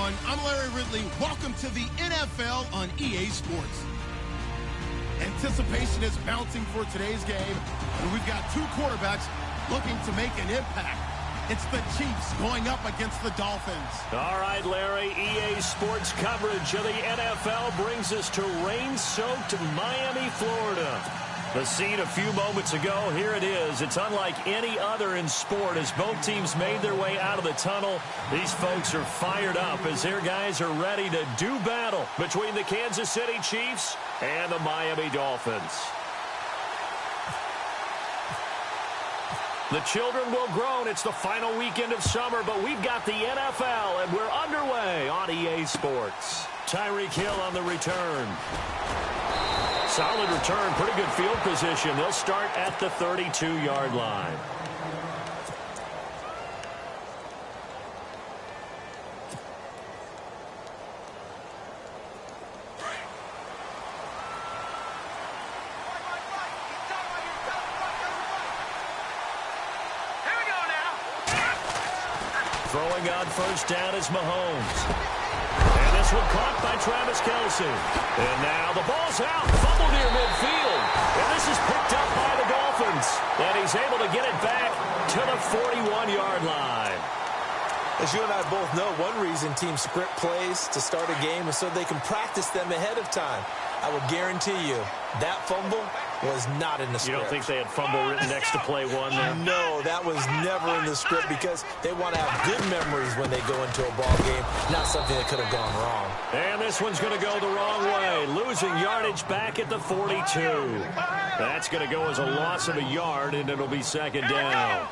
everyone. I'm Larry Ridley. Welcome to the NFL on EA Sports. Anticipation is mounting for today's game, and we've got two quarterbacks looking to make an impact. It's the Chiefs going up against the Dolphins. All right, Larry, EA Sports coverage of the NFL brings us to rain-soaked Miami, Florida. The scene a few moments ago, here it is. It's unlike any other in sport as both teams made their way out of the tunnel. These folks are fired up as their guys are ready to do battle between the Kansas City Chiefs and the Miami Dolphins. The children will groan. It's the final weekend of summer, but we've got the NFL, and we're underway on EA Sports. Tyreek Hill on the return. Solid return, pretty good field position. They'll start at the 32-yard line. Throwing on first down is Mahomes. And this one caught by Travis Kelce. And now the ball's out. Fumble near midfield. And this is picked up by the Dolphins. And he's able to get it back to the 41-yard line. As you and I both know, one reason teams script plays to start a game is so they can practice them ahead of time. I will guarantee you that fumble was not in the script. You don't think they had fumble written next to play one there? No, that was never in the script because they want to have good memories when they go into a ball game, not something that could have gone wrong. And this one's going to go the wrong way, losing yardage back at the 42. That's going to go as a loss of a yard, and it'll be second down.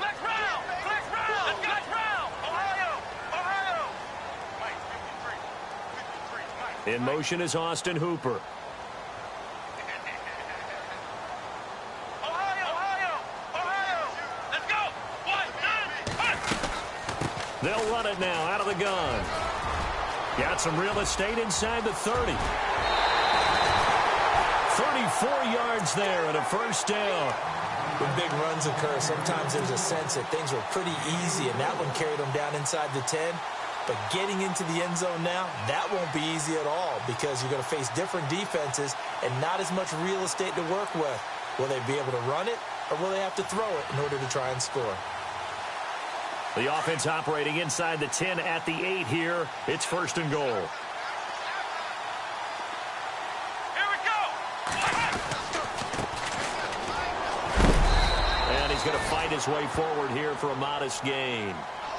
In motion is Austin Hooper. They'll run it now out of the gun. Got some real estate inside the 30. 34 yards there and a first down. When big runs occur, sometimes there's a sense that things were pretty easy, and that one carried them down inside the 10. But getting into the end zone now, that won't be easy at all because you're going to face different defenses and not as much real estate to work with. Will they be able to run it, or will they have to throw it in order to try and score? The offense operating inside the 10 at the 8 here. It's first and goal. Here we go. And he's going to fight his way forward here for a modest gain.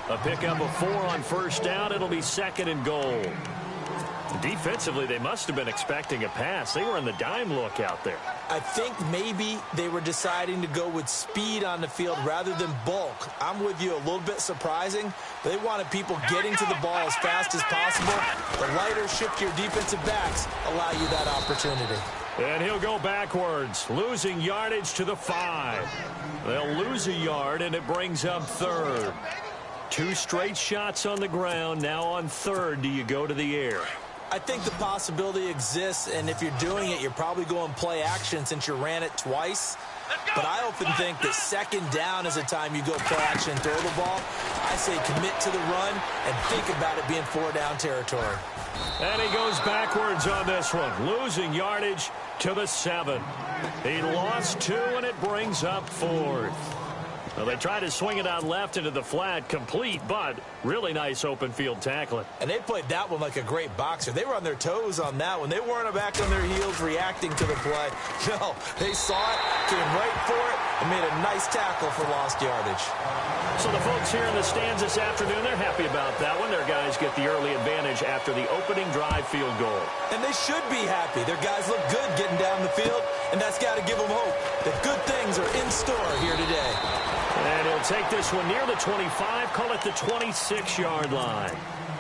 A pickup of 4 on first down. It'll be second and goal. Defensively, they must have been expecting a pass. They were in the dime look out there. I think maybe they were deciding to go with speed on the field rather than bulk. I'm with you, a little bit surprising. They wanted people getting to the ball as fast as possible. The lighter, shiftier defensive backs allow you that opportunity. And he'll go backwards, losing yardage to the 5. They'll lose a yard, and it brings up third. 2 straight shots on the ground. Now on third, do you go to the air? I think the possibility exists, and if you're doing it, you're probably going play action since you ran it twice. But I often think that second down is a time you go play action and throw the ball. I say commit to the run and think about it being 4-down territory. And he goes backwards on this one, losing yardage to the 7. He lost 2, and it brings up fourth. Well, they tried to swing it out left into the flat, complete, but really nice open field tackling. And they played that one like a great boxer. They were on their toes on that one. They weren't back on their heels reacting to the play. No, they saw it, came right for it, and made a nice tackle for lost yardage. So the folks here in the stands this afternoon, they're happy about that one. Their guys get the early advantage after the opening drive field goal. And they should be happy. Their guys look good getting down the field, and that's got to give them hope that good things are in store here today. And he'll take this one near the 25, call it the 26-yard line.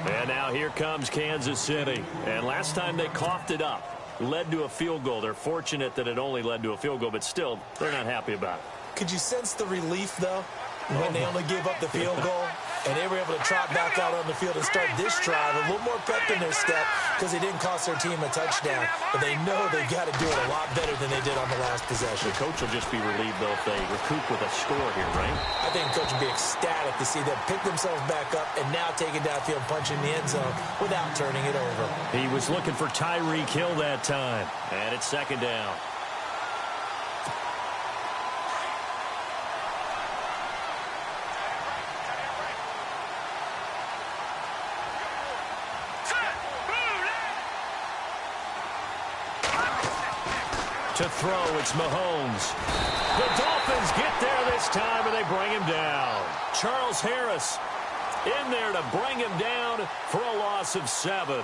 And now here comes Kansas City. And last time they coughed it up, led to a field goal. They're fortunate that it only led to a field goal, but still, they're not happy about it. Could you sense the relief, though, when they only gave up the field goal? And they were able to trot back out on the field and start this drive a little more pep in their step because they didn't cost their team a touchdown. But they know they've got to do it a lot better than they did on the last possession. The coach will just be relieved, though, if they recoup with a score here, right? I think the coach will be ecstatic to see them pick themselves back up and now take it downfield and punch in the end zone without turning it over. He was looking for Tyreek Hill that time. And it's second down. To throw, it's Mahomes. The Dolphins get there this time, and they bring him down. Charles Harris in there to bring him down for a loss of 7.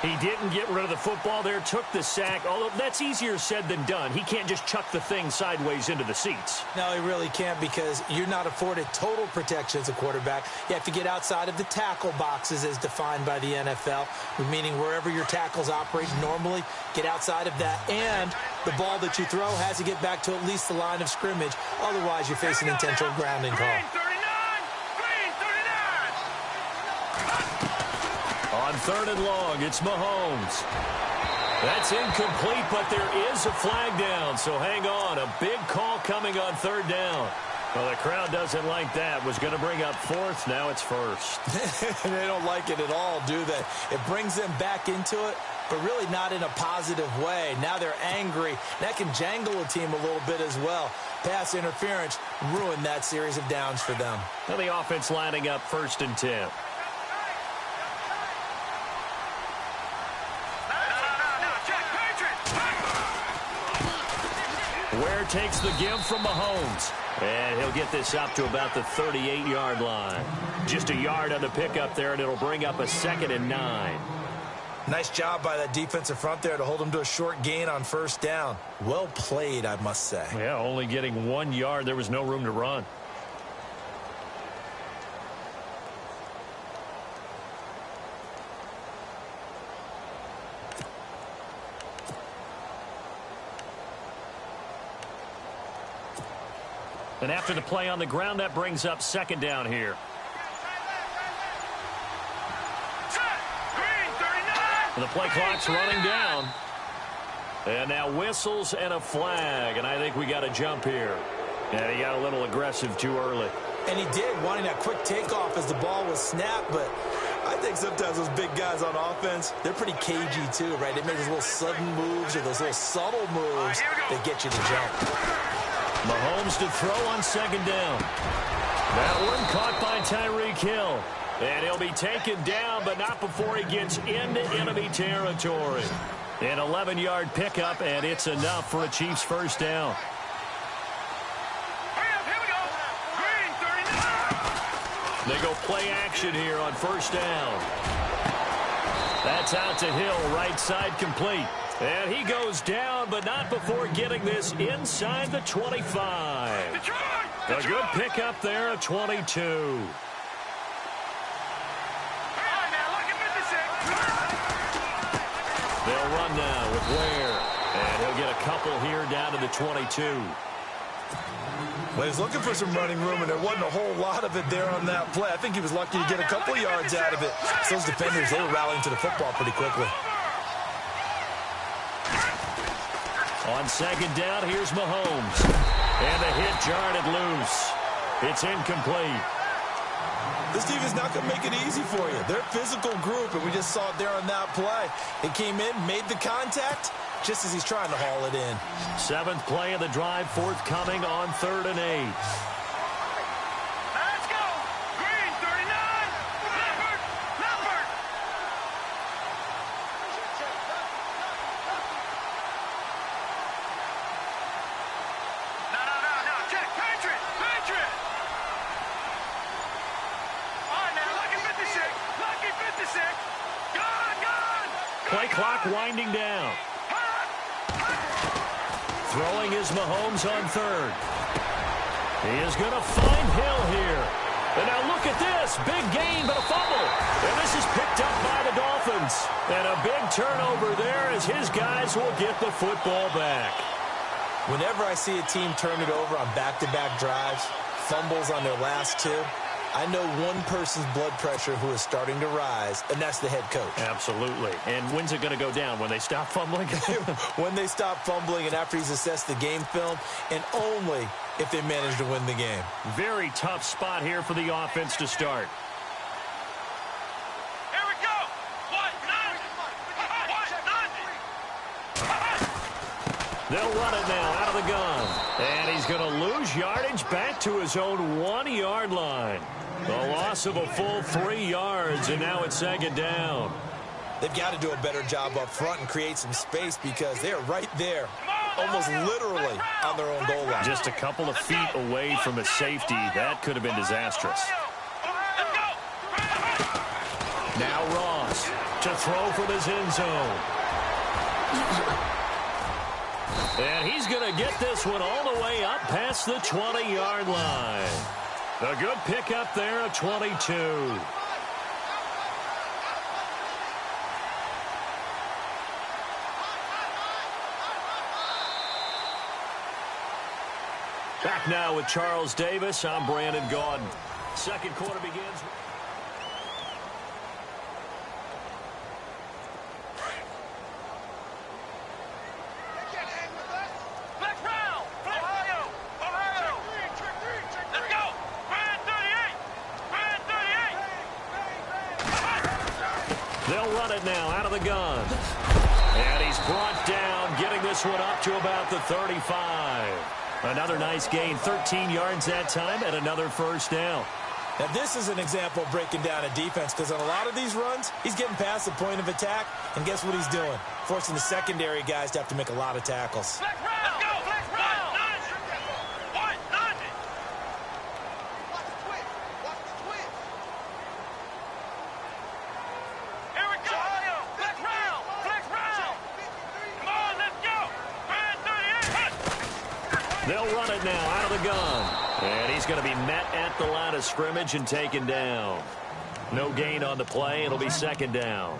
He didn't get rid of the football there, took the sack, although that's easier said than done. He can't just chuck the thing sideways into the seats. No, he really can't because you're not afforded total protection as a quarterback. You have to get outside of the tackle boxes as defined by the NFL, meaning wherever your tackles operate normally, get outside of that. And the ball that you throw has to get back to at least the line of scrimmage. Otherwise, you're facing intentional grounding call. On 3rd and long, it's Mahomes. That's incomplete, but there is a flag down, so hang on. A big call coming on 3rd down. Well, the crowd doesn't like that. Was going to bring up 4th. Now it's 1st. They don't like it at all, do they? It brings them back into it, but really not in a positive way. Now they're angry. That can jangle a team a little bit as well. Pass interference ruined that series of downs for them. Now the offense lining up 1st and 10. Ware takes the give from Mahomes. And he'll get this up to about the 38-yard line. Just a yard on the pickup there, and it'll bring up a 2nd and 9. Nice job by that defensive front there to hold him to a short gain on 1st down. Well played, I must say. Yeah, only getting 1 yard. There was no room to run. And after the play on the ground, that brings up 2nd down here. And the play clock's running down. And now whistles and a flag. And I think we got a jump here. And he got a little aggressive too early. And he did, wanting that quick takeoff as the ball was snapped. But I think sometimes those big guys on offense, they're pretty cagey too, right? They make those little sudden moves or those little subtle moves that get you to jump. Mahomes to throw on 2nd down. That one caught by Tyreek Hill. And he'll be taken down, but not before he gets into enemy territory. An 11-yard pickup, and it's enough for a Chiefs 1st down. They go play action here on 1st down. That's out to Hill, right side complete. And he goes down, but not before getting this inside the 25. A good pickup there at 22. They'll run now with Ware. And he'll get a couple here down to the 22. Well, he's looking for some running room, and there wasn't a whole lot of it there on that play. I think he was lucky to get a couple of yards out of it. Those defenders, they were rallying to the football pretty quickly. On 2nd down, here's Mahomes. And the hit jarred it loose. It's incomplete. This team is not going to make it easy for you. They're a physical group, and we just saw it there on that play. It came in, made the contact, just as he's trying to haul it in. 7th play of the drive, forthcoming on 3rd and 8. Let's go! Green, 39! Lambert! No. Check, Patriot! All right, now, lucky 56! Gone! Play clock winding down. Throwing is Mahomes on 3rd. He is going to find Hill here. And now look at this. Big gain, but a fumble. And this is picked up by the Dolphins. And a big turnover there as his guys will get the football back. Whenever I see a team turn it over on back-to-back drives, fumbles on their last two, I know one person's blood pressure who is starting to rise, and that's the head coach. Absolutely. And when's it going to go down? When they stop fumbling? When they stop fumbling and after he's assessed the game film, and only if they manage to win the game. Very tough spot here for the offense to start. Here we go. They'll run it now out of the gun. And he's going to lose yardage back to his own 1-yard line. The loss of a full 3 yards, and now it's second down. They've got to do a better job up front and create some space because they're right there, almost literally on their own goal line. Just a couple of feet away from a safety. That could have been disastrous. Now Ross to throw for this end zone. And he's going to get this one all the way up past the 20-yard line. A good pickup there at 22. Back now with Charles Davis. I'm Brandon Gaudin. Second quarter begins. They'll run it now out of the gun. And he's brought down, getting this one up to about the 35. Another nice gain, 13 yards that time, and another first down. Now, this is an example of breaking down a defense because on a lot of these runs, he's getting past the point of attack, and guess what he's doing? Forcing the secondary guys to have to make a lot of tackles. They'll run it now out of the gun. And he's going to be met at the line of scrimmage and taken down. No gain on the play. It'll be second down.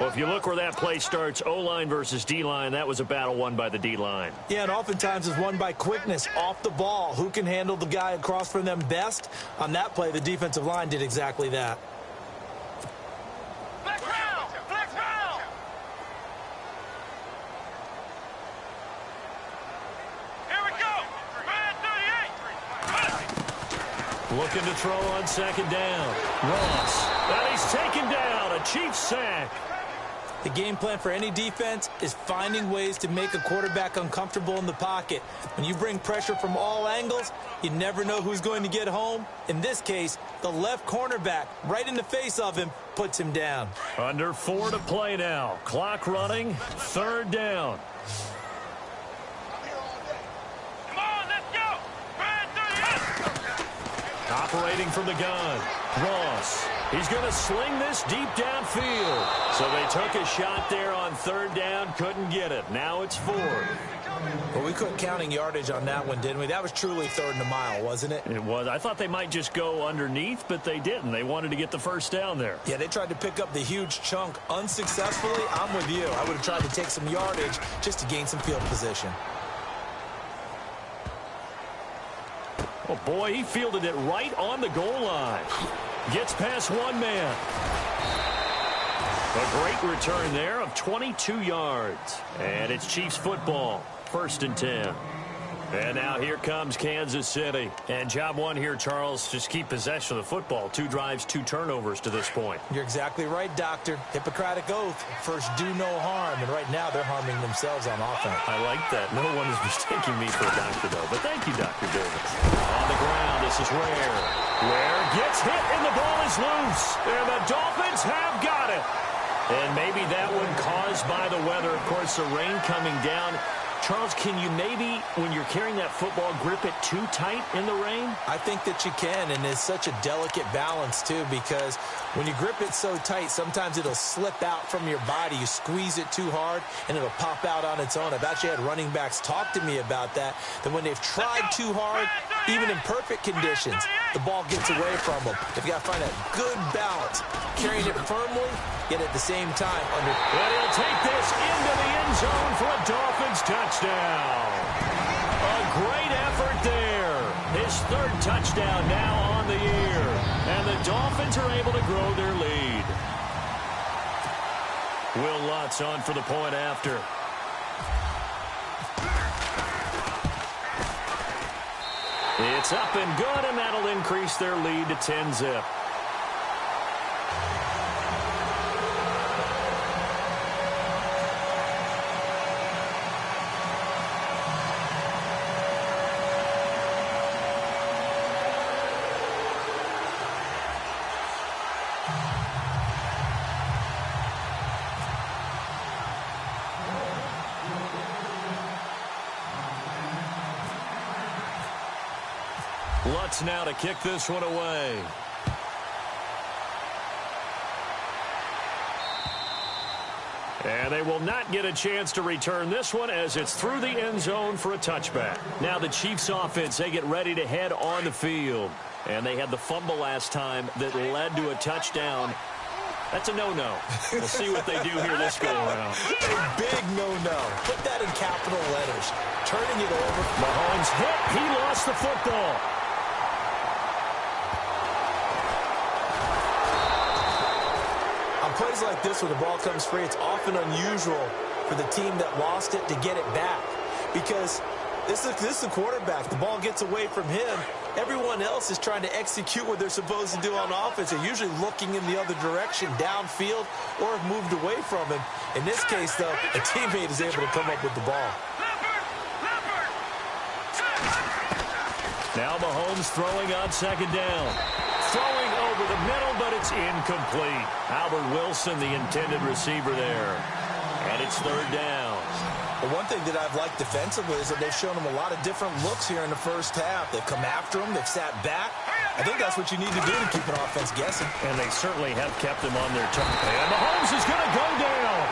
Well, if you look where that play starts, O-line versus D-line, that was a battle won by the D-line. Yeah, and oftentimes it's won by quickness off the ball. Who can handle the guy across from them best? On that play, the defensive line did exactly that. Looking to throw on second down. Ross. And he's taken down. A Chiefs sack. The game plan for any defense is finding ways to make a quarterback uncomfortable in the pocket. When you bring pressure from all angles, you never know who's going to get home. In this case, the left cornerback, right in the face of him, puts him down. Under 4 to play now. Clock running. Third down. Operating from the gun. Ross. He's going to sling this deep downfield. So they took a shot there on third down. Couldn't get it. Now it's 4. Well, we quit counting yardage on that one, didn't we? That was truly third and a mile, wasn't it? It was. I thought they might just go underneath, but they didn't. They wanted to get the first down there. Yeah, they tried to pick up the huge chunk unsuccessfully. I'm with you. I would have tried to take some yardage just to gain some field position. Oh, boy, he fielded it right on the goal line. Gets past one man. A great return there of 22 yards. And it's Chiefs football. 1st and 10. And now here comes Kansas City. And job one here, Charles, just keep possession of the football. 2 drives, 2 turnovers to this point. You're exactly right, Doctor. Hippocratic oath. First, do no harm. And right now, they're harming themselves on offense. I like that. No one is mistaking me for a doctor, though. But thank you, Dr. Davis. On the ground, this is Ware. Ware gets hit, and the ball is loose. And the Dolphins have got it. And maybe that one caused by the weather. Of course, the rain coming down. Charles, can you maybe, when you're carrying that football, grip it too tight in the rain? I think that you can, and it's such a delicate balance, too, because when you grip it so tight, sometimes it'll slip out from your body. You squeeze it too hard, and it'll pop out on its own. I've actually had running backs talk to me about that when they've tried too hard, even in perfect conditions, the ball gets away from them. They've got to find a good balance, carrying it firmly, yet at the same time under. And he'll take this into the end zone for a Dolphins touchdown. A great effort there. His third touchdown now on the year. And the Dolphins are able to grow their lead. Will Lutz on for the point after. It's up and good, and that'll increase their lead to 10-zip. Lutz now to kick this one away. And they will not get a chance to return this one as it's through the end zone for a touchback. Now the Chiefs offense, they get ready to head on the field. And they had the fumble last time that led to a touchdown. That's a no-no. We'll see what they do here this go-around. A big no-no. Put that in capital letters. Turning it over. Mahomes hit. He lost the football. On plays like this where the ball comes free, it's often unusual for the team that lost it to get it back. Because this is the quarterback. The ball gets away from him. Everyone else is trying to execute what they're supposed to do on offense. They're usually looking in the other direction, downfield, or have moved away from him. In this case, though, a teammate is able to come up with the ball. Now Mahomes throwing on second down. Throwing over the middle, but it's incomplete. Albert Wilson, the intended receiver there. And it's third down. But one thing that I've liked defensively is that they've shown him a lot of different looks here in the first half. They've come after him. They've sat back. I think that's what you need to do to keep an offense guessing. And they certainly have kept them on their toes. And Mahomes is going to go down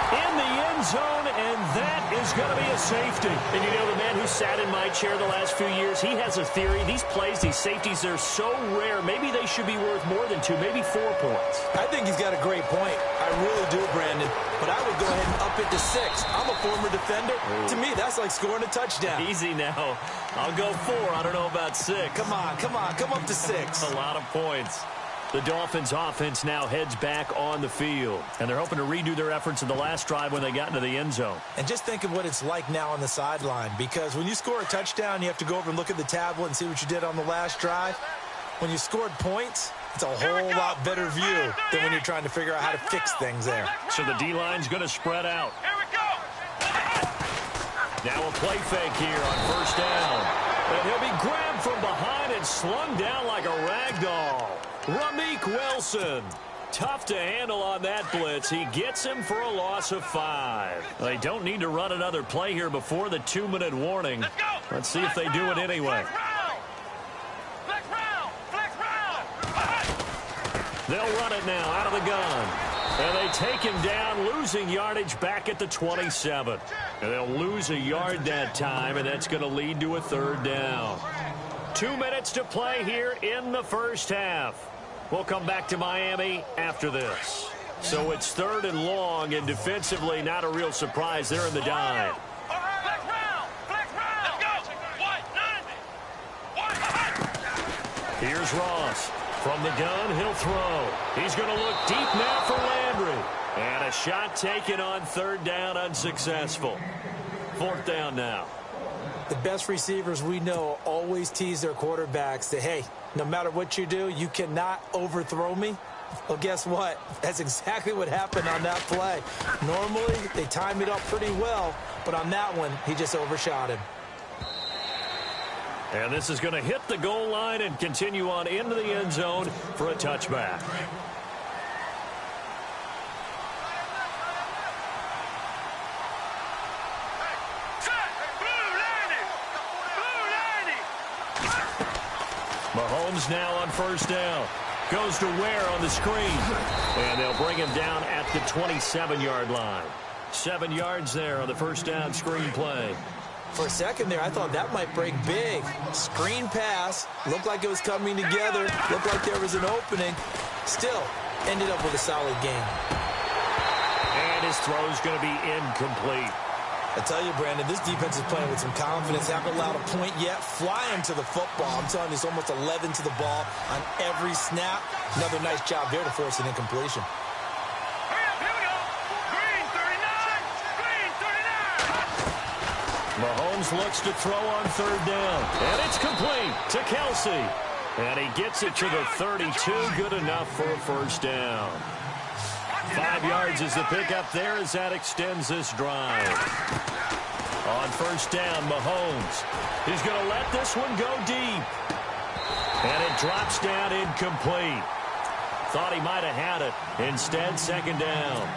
in the end zone, and that is going to be a safety. And you know, the man who sat in my chair the last few years, he has a theory. These plays, these safeties, they're so rare. Maybe they should be worth more than 2, maybe 4 points. I think he's got a great point. I really do, Brandon. But I would go ahead and up it to 6. I'm a former defender. Ooh. To me, that's like scoring a touchdown. Easy now. I'll go 4. I don't know about 6. Come on. Come up to 6. A lot of points. The Dolphins offense now heads back on the field. And they're hoping to redo their efforts in the last drive when they got into the end zone. And just think of what it's like now on the sideline. Because when you score a touchdown, you have to go over and look at the tablet and see what you did on the last drive. When you scored points, it's a whole lot better view than when you're trying to figure out how to fix things there. So the D-line's going to spread out. Here we go. Now a play fake here on first down. And he'll be grabbed from behind and slung down like a rag doll. wramieri Wilson. Tough to handle on that blitz. He gets him for a loss of 5. They don't need to run another play here before the 2-minute warning. Let's see if they do it anyway. They'll run it now out of the gun. And they take him down, losing yardage back at the 27. And they'll lose a yard that time, and that's going to lead to a third down. 2 minutes to play here in the first half. We'll come back to Miami after this. So it's third and long, and defensively not a real surprise. They're in the dive. Here's Ross. From the gun, he'll throw. He's going to look deep now for Landry. And a shot taken on third down, unsuccessful. Fourth down now. The best receivers we know always tease their quarterbacks that, hey, no matter what you do, you cannot overthrow me. Well, guess what? That's exactly what happened on that play. Normally, they time it up pretty well, but on that one, he just overshot him. And this is going to hit the goal line and continue on into the end zone for a touchback. Mahomes now on first down. Goes to Ware on the screen. And they'll bring him down at the 27-yard line. 7 yards there on the first down screen play. For a second there, I thought that might break big. Screen pass. Looked like it was coming together. Looked like there was an opening. Still, ended up with a solid game. And his throw's going to be incomplete. I tell you, Brandon, this defense is playing with some confidence. Haven't allowed a point yet. Flying to the football. I'm telling you, it's almost 11 to the ball on every snap. Another nice job there to force an incompletion. Mahomes looks to throw on third down. And it's complete to Kelsey. And he gets it to the 32. Good enough for a first down. 5 yards is the pickup there as that extends this drive. On first down, Mahomes. He's going to let this one go deep. And it drops down incomplete. Thought he might have had it. Instead, second down.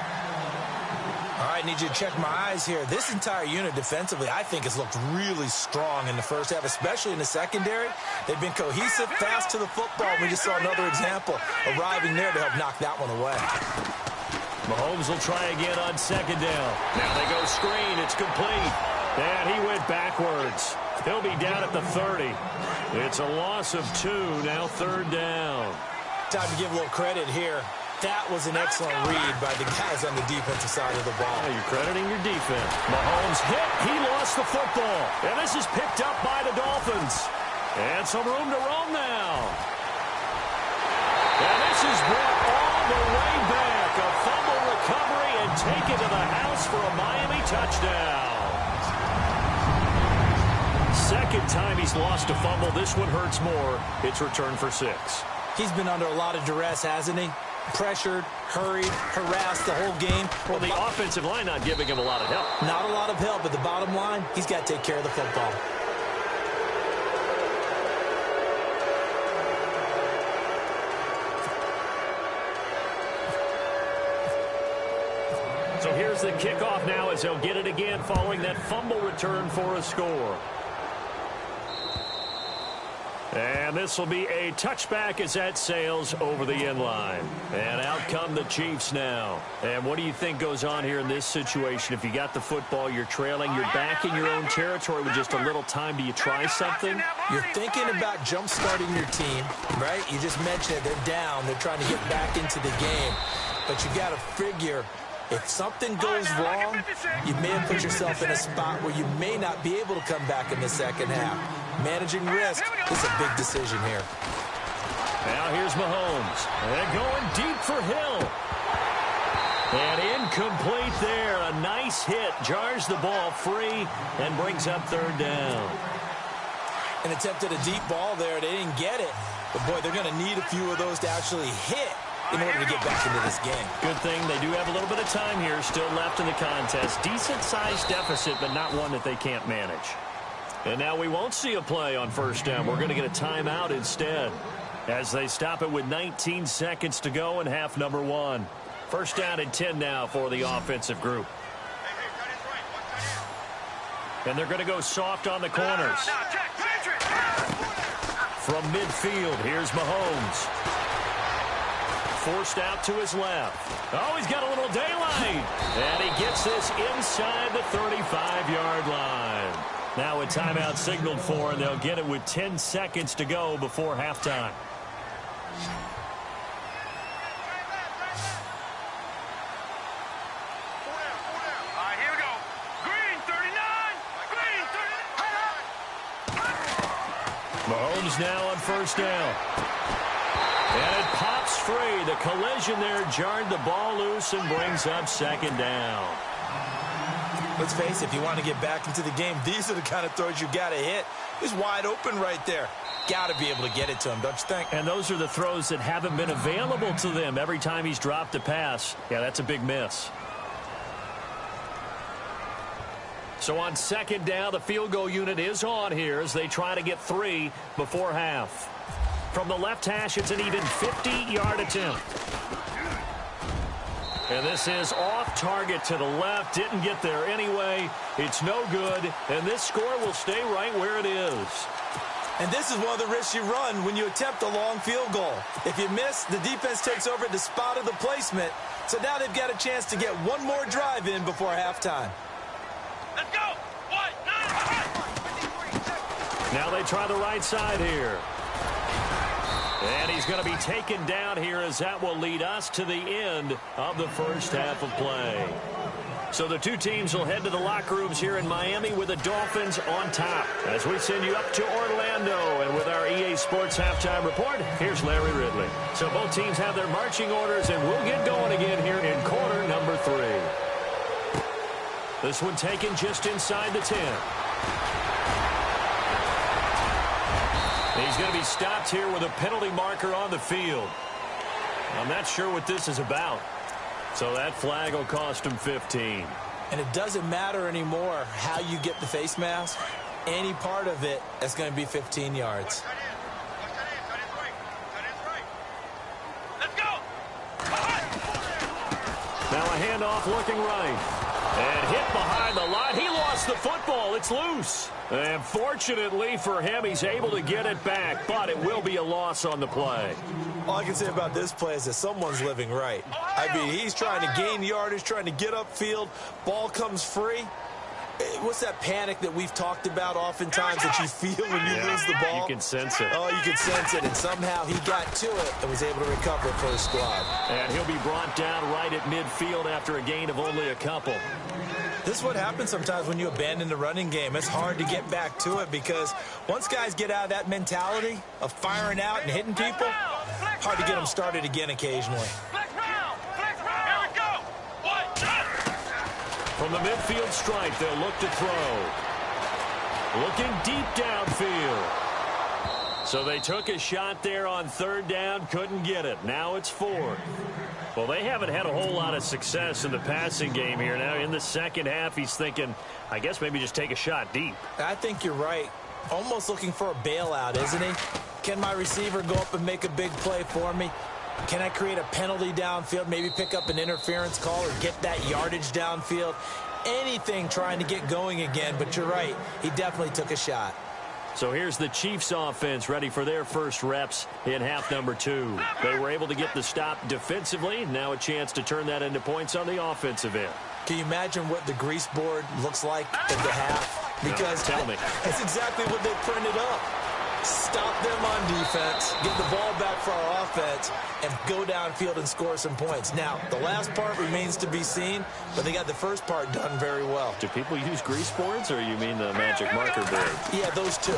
All right, need you to check my eyes here. This entire unit defensively, I think, has looked really strong in the first half, especially in the secondary. They've been cohesive, fast to the football. We just saw another example arriving there to help knock that one away. Mahomes will try again on second down. Now they go screen. It's complete. And he went backwards. He'll be down at the 30. It's a loss of 2. Now third down. Time to give a little credit here. That was an excellent read by the guys on the defensive side of the ball. Yeah, you're crediting your defense. Mahomes hit. He lost the football. And this is picked up by the Dolphins. And some room to roam now. And this is brought all the way back. A fumble recovery and taken to the house for a Miami touchdown. Second time he's lost a fumble. This one hurts more. It's returned for 6. He's been under a lot of duress, hasn't he? Pressured, hurried, harassed the whole game. Well, the offensive line not giving him a lot of help. Not a lot of help, but the bottom line, he's got to take care of the football. So here's the kickoff now as they'll get it again following that fumble return for a score. And this will be a touchback as that sails over the end line. And out come the Chiefs now. And what do you think goes on here in this situation? If you got the football, you're trailing, you're back in your own territory with just a little time. Do you try something? You're thinking about jump-starting your team, right? You just mentioned it. They're down. They're trying to get back into the game. But you got to figure, if something goes wrong, you may have put yourself in a spot where you may not be able to come back in the second half. Managing risk is a big decision here. Now here's Mahomes. And going deep for Hill. And incomplete there. A nice hit. Jars the ball free and brings up third down. An attempt at a deep ball there. They didn't get it. But, boy, they're going to need a few of those to actually hit in order to get back into this game. Good thing they do have a little bit of time here still left in the contest. Decent-sized deficit, but not one that they can't manage. And now we won't see a play on first down. We're going to get a timeout instead as they stop it with 19 seconds to go in half number 1. First down and 10 now for the offensive group. And they're going to go soft on the corners. From midfield, here's Mahomes. Forced out to his left. Oh, he's got a little daylight. And he gets this inside the 35-yard line. Now a timeout signaled for, and they'll get it with 10 seconds to go before halftime. All right, here we go. Green 39. Green 39. Mahomes now on first down. And it pops free. The collision there jarred the ball loose and brings up second down. Let's face it, if you want to get back into the game, these are the kind of throws you got to hit. He's wide open right there. Got to be able to get it to him, don't you think? And those are the throws that haven't been available to them every time he's dropped a pass. Yeah, that's a big miss. So on second down, the field goal unit is on here as they try to get 3 before half. From the left hash, it's an even 50-yard attempt. And this is off target to the left. Didn't get there anyway. It's no good. And this score will stay right where it is. And this is one of the risks you run when you attempt a long field goal. If you miss, the defense takes over at the spot of the placement. So now they've got a chance to get one more drive in before halftime. Let's go. 1, 9. Now they try the right side here. And he's going to be taken down here as that will lead us to the end of the first half of play. So the two teams will head to the locker rooms here in Miami with the Dolphins on top. As we send you up to Orlando, and with our EA Sports Halftime Report, here's Larry Ridley. So both teams have their marching orders, and we'll get going again here in quarter number 3. This one taken just inside the 10. He's going to be stopped here with a penalty marker on the field. I'm not sure what this is about. So that flag will cost him 15. And it doesn't matter anymore how you get the face mask. Any part of it is going to be 15 yards. Let's go. Now a handoff looking right. And hit behind the line. He lost the football. It's loose. And fortunately for him, he's able to get it back, but it will be a loss on the play. All I can say about this play is that someone's living right. I mean, he's trying to gain yardage, trying to get upfield. Ball comes free. What's that panic that we've talked about oftentimes that you feel when you lose the ball? You can sense it. Oh, you can sense it, and somehow he got to it and was able to recover it for his squad. And he'll be brought down right at midfield after a gain of only a couple. This is what happens sometimes when you abandon the running game. It's hard to get back to it because once guys get out of that mentality of firing out and hitting people, hard to get them started again occasionally. Here we go. From the midfield stripe, they'll look to throw. Looking deep downfield. So they took a shot there on third down, couldn't get it. Now it's 4th. Well, they haven't had a whole lot of success in the passing game here. Now in the second half, he's thinking, I guess maybe just take a shot deep. I think you're right. Almost looking for a bailout, isn't he? Can my receiver go up and make a big play for me? Can I create a penalty downfield, maybe pick up an interference call or get that yardage downfield? Anything trying to get going again, but you're right. He definitely took a shot. So here's the Chiefs offense ready for their first reps in half number 2. They were able to get the stop defensively. Now a chance to turn that into points on the offensive end. Can you imagine what the grease board looks like at the half? Because no, tell me. That's exactly what they printed up. Stop them on defense, get the ball back for our offense, and go downfield and score some points. Now, the last part remains to be seen, but they got the first part done very well. Do people use grease boards, or you mean the magic marker board? Yeah, those two.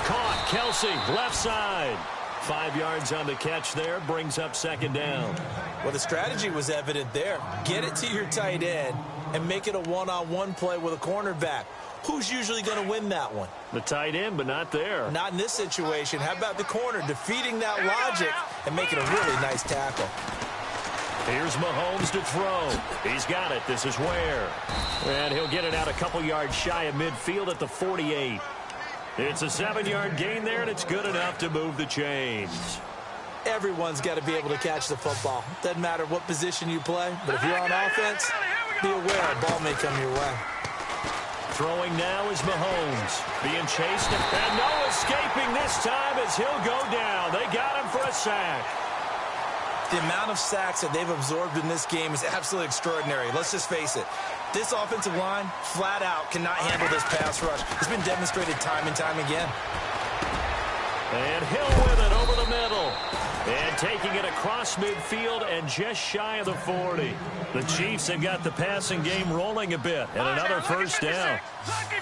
Caught, Kelsey, left side. 5 yards on the catch there, brings up second down. Well, the strategy was evident there. Get it to your tight end and make it a one-on-one play with a cornerback. Who's usually going to win that one? The tight end, but not there. Not in this situation. How about the corner defeating that logic and making a really nice tackle? Here's Mahomes to throw. He's got it. This is Ware. And he'll get it out a couple yards shy of midfield at the 48. It's a 7-yard gain there, and it's good enough to move the chains. Everyone's got to be able to catch the football. Doesn't matter what position you play, but if you're on offense, be aware a ball may come your way. Throwing now is Mahomes. Being chased, and no escaping this time as he'll go down. They got him for a sack. The amount of sacks that they've absorbed in this game is absolutely extraordinary. Let's just face it. This offensive line, flat out, cannot handle this pass rush. It's been demonstrated time and time again. And Hill with it over the middle. And taking it across midfield and just shy of the 40. The Chiefs have got the passing game rolling a bit. And another first down.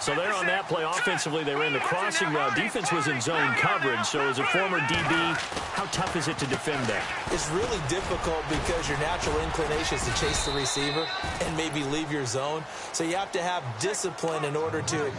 So they're on that play offensively. They ran the crossing route. Defense was in zone coverage. So as a former DB, how tough is it to defend that? It's really difficult because your natural inclination is to chase the receiver and maybe leave your zone. So you have to have discipline in order to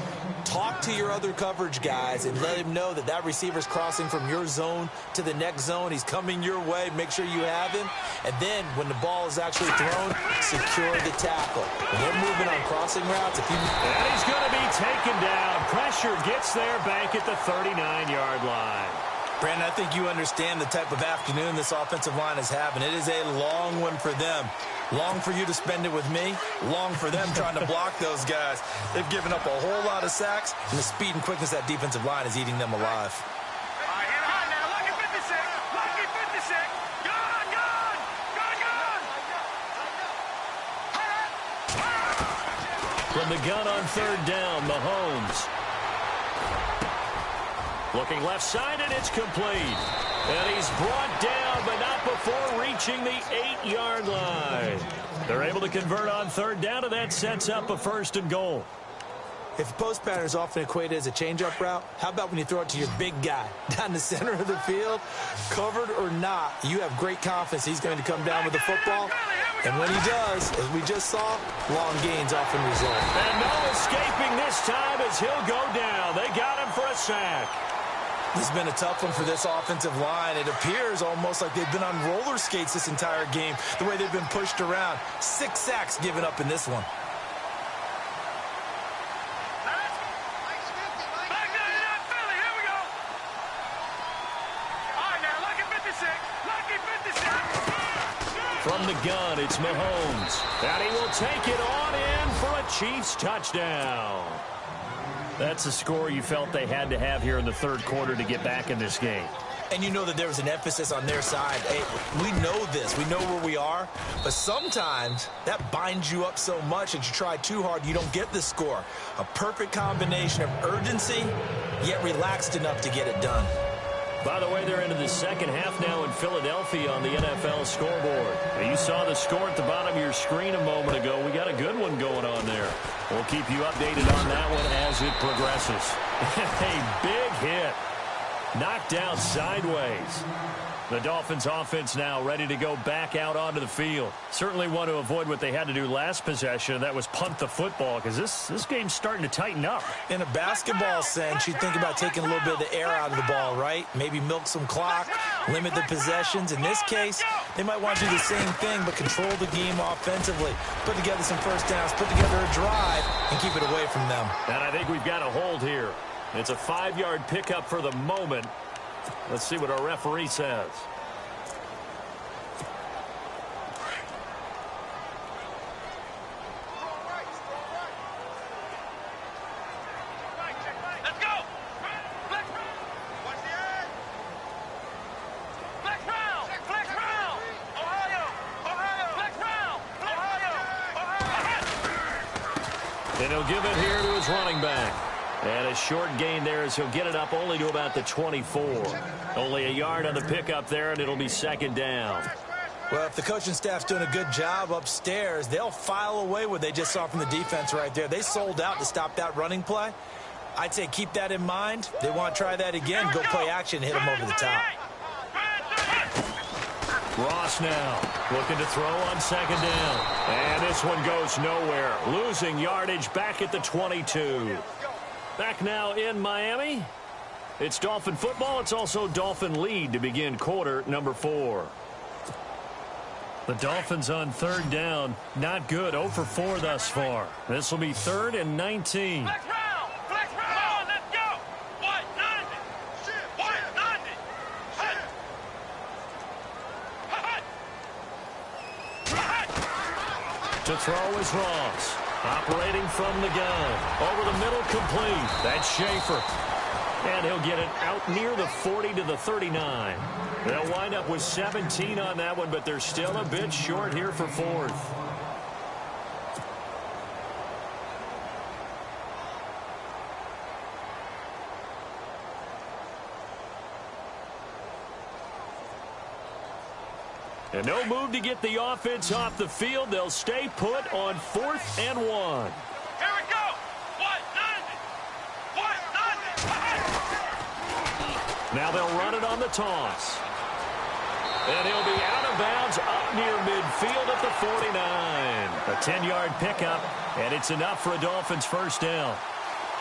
talk to your other coverage guys and let him know that that receiver's crossing from your zone to the next zone. He's coming your way. Make sure you have him. And then when the ball is actually thrown, secure the tackle. When they're moving on crossing routes, and he's going to be taken down. Pressure gets there back at the 39-yard line. Brandon, I think you understand the type of afternoon this offensive line is having. It is a long one for them. Long for you to spend it with me. Long for them trying to block those guys. They've given up a whole lot of sacks, and the speed and quickness of that defensive line is eating them alive. From the gun on third down, Mahomes. Looking left side, and it's complete. And he's brought down, but not before reaching the 8-yard line. They're able to convert on third down, and that sets up a 1st and goal. If post pattern is often equated as a change-up route, how about when you throw it to your big guy down the center of the field? Covered or not, you have great confidence he's going to come down with the football. And when he does, as we just saw, long gains often result. And no escaping this time as he'll go down. They got him for a sack. This has been a tough one for this offensive line. It appears almost like they've been on roller skates this entire game, the way they've been pushed around. 6 sacks given up in this one. From the gun, it's Mahomes. And he will take it on in for a Chiefs touchdown. That's a score you felt they had to have here in the third quarter to get back in this game. And you know that there was an emphasis on their side. Hey, we know this. We know where we are. But sometimes that binds you up so much that you try too hard, you don't get the score. A perfect combination of urgency, yet relaxed enough to get it done. By the way, they're into the second half now in Philadelphia on the NFL scoreboard. You saw the score at the bottom of your screen a moment ago. We got a good one going on there. We'll keep you updated on that one as it progresses. A big hit. Knocked down sideways. The Dolphins offense now ready to go back out onto the field. Certainly want to avoid what they had to do last possession. That was punt the football, because this game's starting to tighten up. In a basketball sense, you think about taking a little bit of the air out of the ball, right? Maybe milk some clock, limit the possessions. In this case, they might want to do the same thing, but control the game offensively. Put together some first downs, put together a drive, and keep it away from them. And I think we've got a hold here. It's a 5-yard pickup for the moment. Let's see what our referee says. Let's go! Flex round! What's the end? Flex round! Flex round! Ohio! Ohio! Flex round! Ohio! And he'll give it here to his running back. And a short gain there as he'll get it up only to about the 24. Only a yard on the pickup there, and it'll be second down. Well, if the coaching staff's doing a good job upstairs, they'll file away what they just saw from the defense right there. They sold out to stop that running play. I'd say keep that in mind. They want to try that again, go play action, hit them over the top. Ross now looking to throw on second down. And this one goes nowhere. Losing yardage back at the 22. Back now in Miami. It's Dolphin football. It's also Dolphin lead to begin quarter number 4. The Dolphins on third down. Not good. 0 for 4 thus far. This will be 3rd and 19. Flex round! Flex round! Let's go! 190! 190! To throw is Ross. Operating from the gun. Over the middle, complete. That's Schaefer. And he'll get it out near the 40 to the 39. They'll wind up with 17 on that one, but they're still a bit short here for 4th. And no move to get the offense off the field. They'll stay put on 4th and 1. Here we go! 190! 190! Now they'll run it on the toss. And he'll be out of bounds up near midfield at the 49. A 10-yard pickup, and it's enough for a Dolphins first down.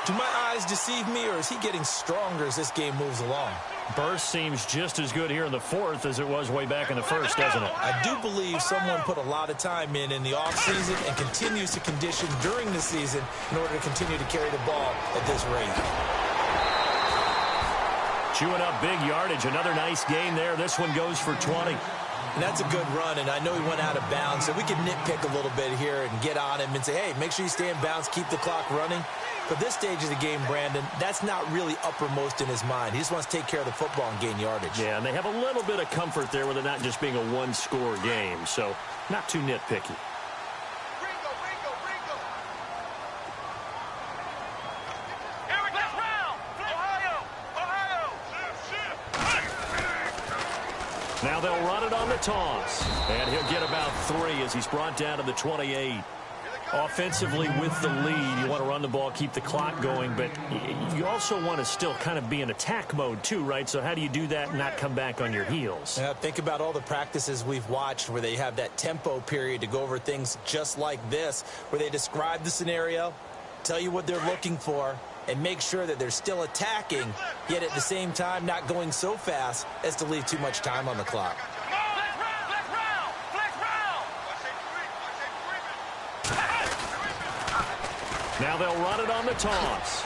Do my eyes deceive me, or is he getting stronger as this game moves along? Burst seems just as good here in the 4th as it was way back in the 1st, doesn't it? I do believe someone put a lot of time in the offseason and continues to condition during the season in order to continue to carry the ball at this rate. Chewing up big yardage. Another nice gain there. This one goes for 20. And that's a good run, and I know he went out of bounds, so we can nitpick a little bit here and get on him and say, hey, make sure you stay in bounds, keep the clock running. But this stage of the game, Brandon, that's not really uppermost in his mind. He just wants to take care of the football and gain yardage. Yeah, and they have a little bit of comfort there with it not just being a one-score game, so not too nitpicky. Here we go! Ohio! Ohio! run it on the toss. And he'll get about 3 as he's brought down to the 28. Offensively with the lead, you want to run the ball, keep the clock going, but you also want to still kind of be in attack mode too, right? So how do you do that and not come back on your heels? Yeah, think about all the practices we've watched where they have that tempo period to go over things just like this, where they describe the scenario, tell you what they're looking for, and make sure that they're still attacking, yet at the same time not going so fast as to leave too much time on the clock. Now they'll run it on the toss.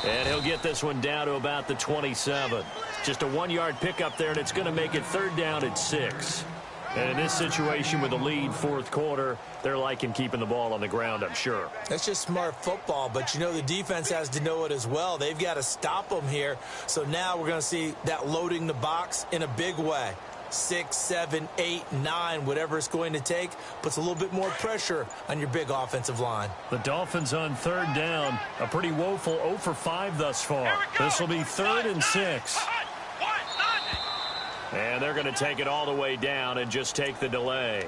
And he'll get this one down to about the 27. Just a 1-yard pickup there, and it's going to make it 3rd down at 6. And in this situation with the lead 4th quarter, they're liking keeping the ball on the ground, I'm sure. That's just smart football, but you know the defense has to know it as well. They've got to stop them here. So now we're going to see that loading the box in a big way. 6, 7, 8, 9, whatever it's going to take, puts a little bit more pressure on your big offensive line. The Dolphins on 3rd down, a pretty woeful 0 for 5 thus far. This will be 3rd and 6. And they're going to take it all the way down and just take the delay.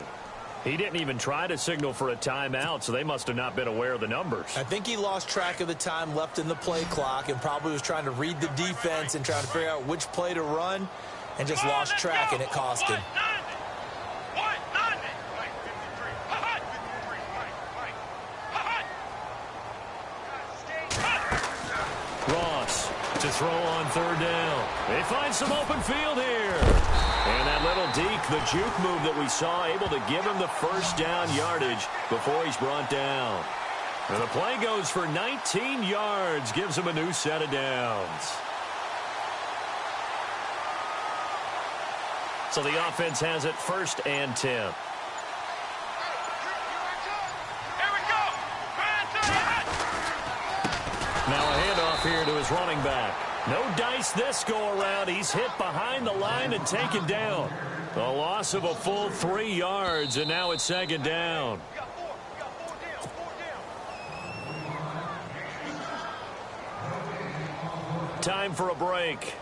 He didn't even try to signal for a timeout, so they must have not been aware of the numbers. I think he lost track of the time left in the play clock and probably was trying to read the defense and trying to figure out which play to run, and just lost track, and it cost him. Ross to throw on 3rd down. They find some open field here. And that little deke, the juke move that we saw, able to give him the 1st down yardage before he's brought down. And the play goes for 19 yards, gives him a new set of downs. So the offense has it 1st and 10. Now a handoff here to his running back. No dice this go-around. He's hit behind the line and taken down. A loss of a full 3 yards, and now it's 2nd down. Time for a break.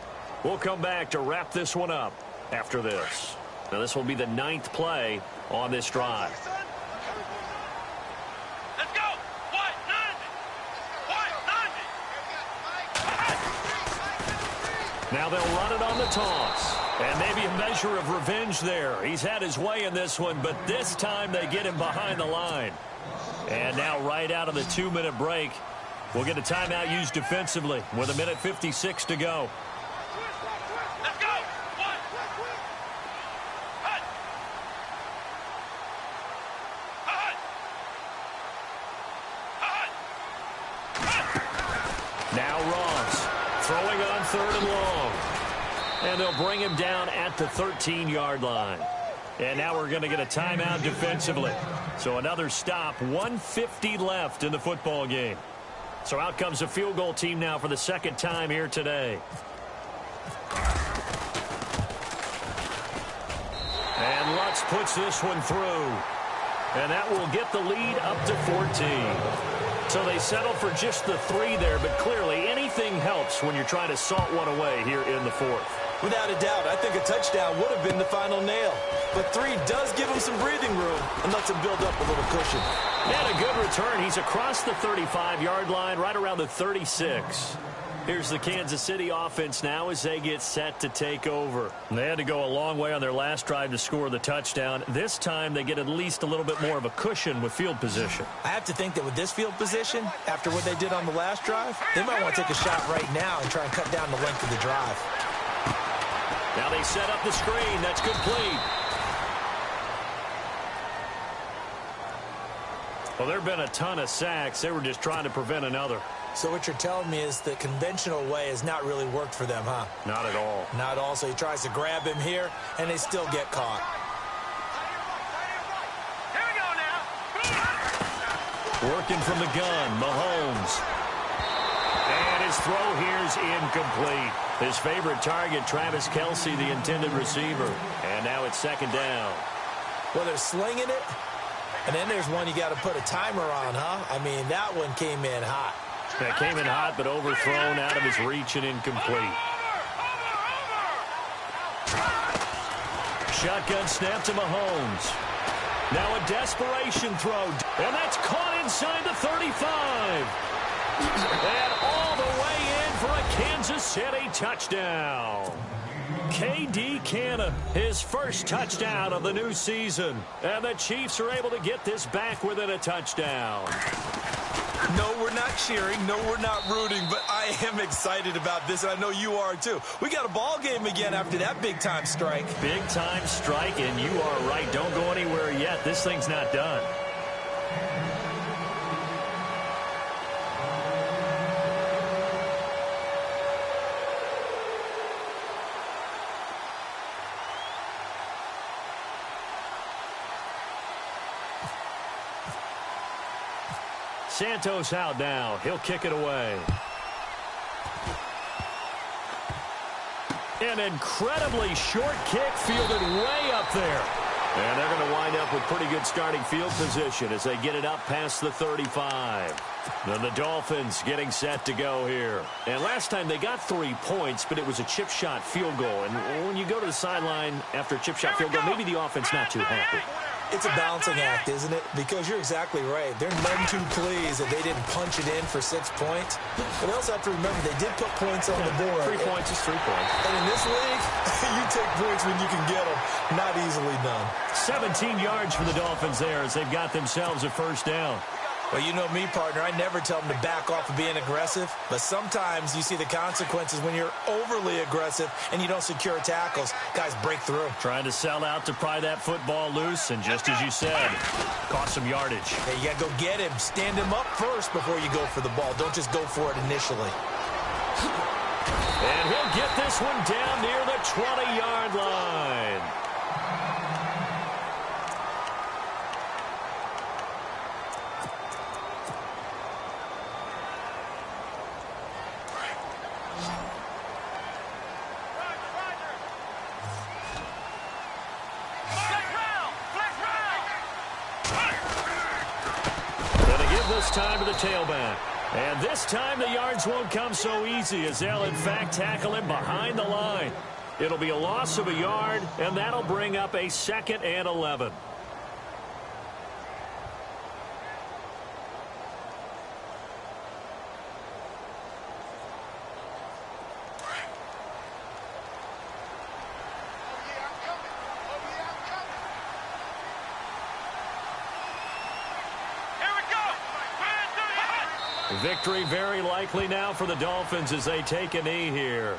We'll come back to wrap this one up after this. Now this will be the 9th play on this drive. Let's go. Now they'll run it on the toss. And maybe a measure of revenge there. He's had his way in this one, but this time they get him behind the line. And now right out of the 2-minute break, we'll get a timeout used defensively with 1:56 to go. Let's go. Now Ross throwing on 3rd and long. And they'll bring him down at the 13-yard line. And now we're going to get a timeout defensively. So another stop, 1:50 left in the football game. So out comes a field goal team now for the 2nd time here today. And Lutz puts this one through. And that will get the lead up to 14. So they settle for just the 3 there, but clearly anything helps when you're trying to salt one away here in the 4th. Without a doubt, I think a touchdown would have been the final nail. But 3 does give him some breathing room and lets him build up a little cushion. And a good return. He's across the 35-yard line, right around the 36. Here's the Kansas City offense now as they get set to take over. And they had to go a long way on their last drive to score the touchdown. This time they get at least a little bit more of a cushion with field position. I have to think that with this field position, after what they did on the last drive, they might want to take a shot right now and try and cut down the length of the drive. Now they set up the screen. That's complete. Well, there have been a ton of sacks. They were just trying to prevent another. So what you're telling me is the conventional way has not really worked for them, huh? Not at all. Not at all. So he tries to grab him here, and they still get caught. Here we go now. Working from the gun, Mahomes. And his throw here's incomplete. His favorite target, Travis Kelce, the intended receiver. And now it's 2nd down. Well, they're slinging it, and then there's one you got to put a timer on, huh? I mean, that one came in hot. That came in hot, but overthrown out of his reach and incomplete. shotgun snap to Mahomes. Now a desperation throw, and that's caught inside the 35. And all the way in for a Kansas City touchdown. K.D. Cannon, his first touchdown of the new season. And the Chiefs are able to get this back within a touchdown. No, we're not cheering. No, we're not rooting. But I am excited about this, and I know you are too. We got a ball game again after that big-time strike. Big-time strike, and you are right. Don't go anywhere yet. This thing's not done. Santos out now. He'll kick it away. An incredibly short kick fielded way up there. And they're going to wind up with pretty good starting field position as they get it up past the 35. Then the Dolphins getting set to go here. And last time they got 3 points, but it was a chip shot field goal. And when you go to the sideline after a chip shot field goal, maybe the offense not too happy. It's a balancing act, isn't it? Because you're exactly right. They're none too pleased that they didn't punch it in for 6 points. But they also have to remember they did put points on the board. 3 points is 3 points. And in this league, you take points when you can get them. Not easily done. 17 yards for the Dolphins there as they've got themselves a first down. Well, you know me, partner. I never tell them to back off of being aggressive. But sometimes you see the consequences when you're overly aggressive and you don't secure tackles. Guys break through. Trying to sell out to pry that football loose. And just as you said, cost some yardage. Hey, you got to go get him. Stand him up first before you go for the ball. Don't just go for it initially. And he'll get this one down near the 20-yard line. Time to the tailback. And this time the yards won't come so easy as they'll in fact tackle him behind the line. It'll be a loss of a yard, and that'll bring up a 2nd and 11. Victory very likely now for the Dolphins as they take a knee here.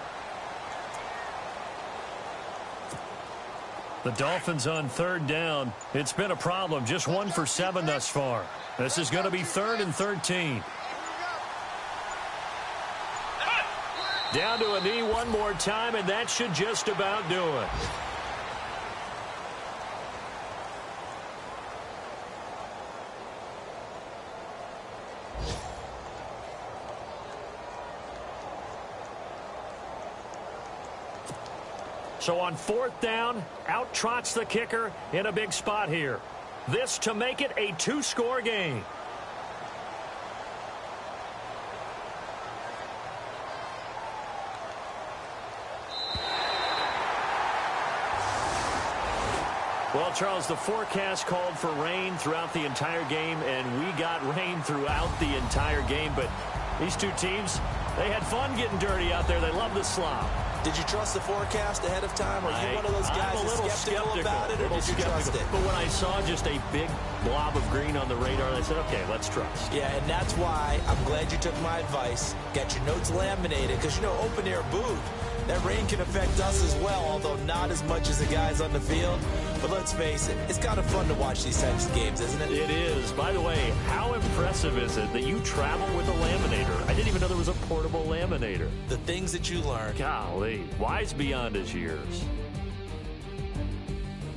The Dolphins on 3rd down. It's been a problem. Just 1 for 7 thus far. This is going to be 3rd and 13. Down to a knee one more time, and that should just about do it. So on 4th down, out trots the kicker in a big spot here. This to make it a 2-score game. Well, Charles, the forecast called for rain throughout the entire game, and we got rain throughout the entire game. But these two teams, they had fun getting dirty out there. They love the slop. Did you trust the forecast ahead of time? Are you one of those guys that's skeptical about it, or did you trust it? But when I saw just a big blob of green on the radar, I said, okay, let's trust. Yeah, and that's why I'm glad you took my advice. Get your notes laminated, because, you know, open-air booth, that rain can affect us as well, although not as much as the guys on the field. But let's face it, it's kind of fun to watch these types of games, isn't it? It is. By the way, how impressive is it that you travel with a laminator? I didn't even know there was a portable laminator. The things that you learn. Golly, wise beyond his years.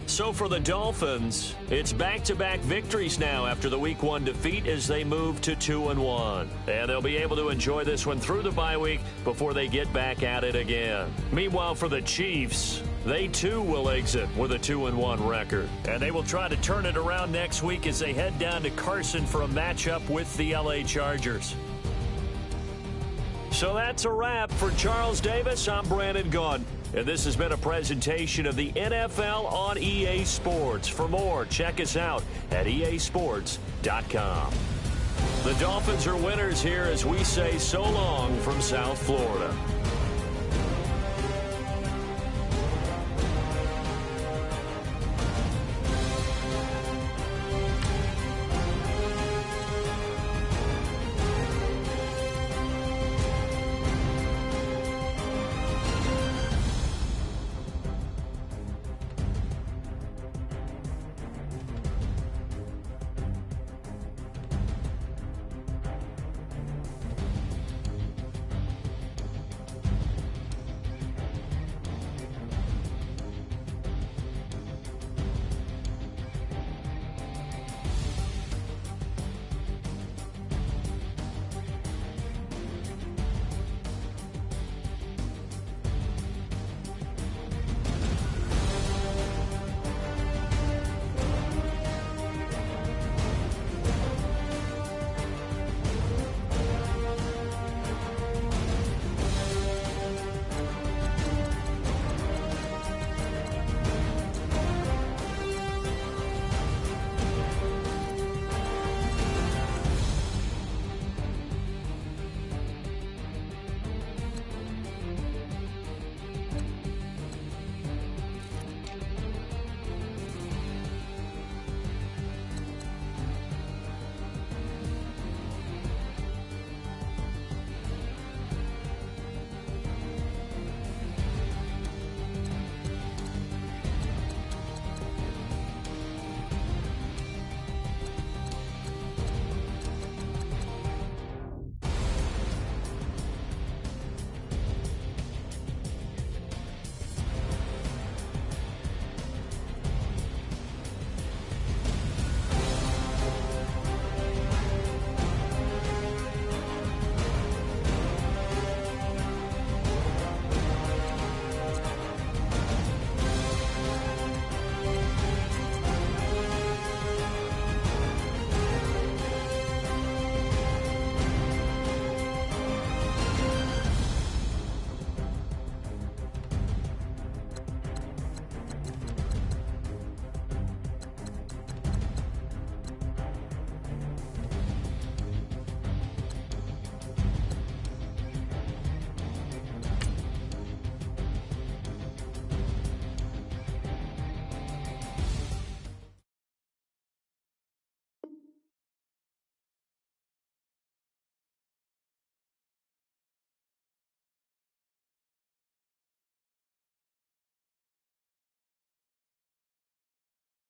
So for the Dolphins, it's back-to-back victories now after the Week 1 defeat as they move to 2-1. And they'll be able to enjoy this one through the bye week before they get back at it again. Meanwhile, for the Chiefs, they too will exit with a 2-1 record. And they will try to turn it around next week as they head down to Carson for a matchup with the LA Chargers. So that's a wrap. For Charles Davis, I'm Brandon Gaudin. And this has been a presentation of the NFL on EA Sports. For more, check us out at easports.com. The Dolphins are winners here as we say so long from South Florida.